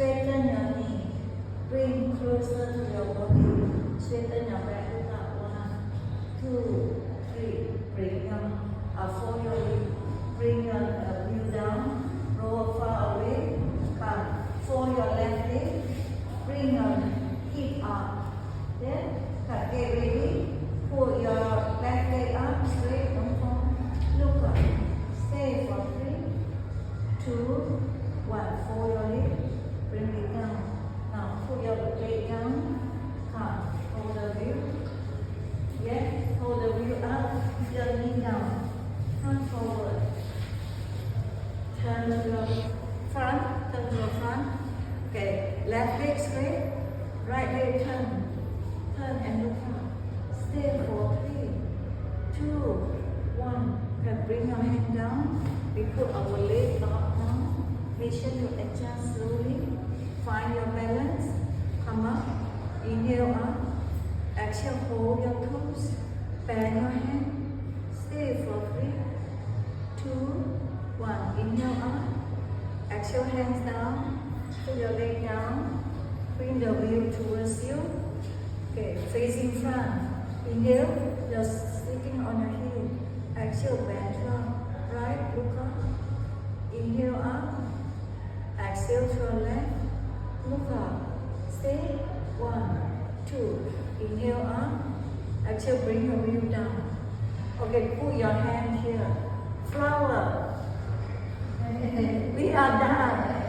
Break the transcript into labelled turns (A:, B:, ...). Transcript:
A: Straighten your knee. Bring closer to your body. Straighten your back. Look up. 1, 2, 3. Bring for your hip. Bring your wheel down. Roll far away. Come. For your left leg. Bring your hip up. Then, get ready. Pull your left leg up. Straight. Don't fall. Look up. Stay for 3, 2, 1. For your leg. Bring it down. Now put your leg down. Come. Hold the wheel. Yeah. Hold the wheel up. Your knee down. Turn forward. Turn your front. Turn your front. Okay. Left leg straight. Right leg turn. Turn and look up. Stay for 3, 2, 1. Okay. Bring your hand down. We put our leg up now. Make sure you adjust slowly. Find your balance. Come up. Inhale up. Exhale. Hold your toes. Bend your hand. Stay for 3, 2, 1. Inhale up. Exhale. Hands down. Put your leg down. Bring the wheel towards you. Okay. Facing front. Inhale. You're sitting on your heel. Exhale. Bend your right. Look up. Inhale up. Exhale to your left. Look up. Stay. 1, 2. Inhale up. Exhale. Bring your wheel down. Okay. Put your hand here. Flower. We are done.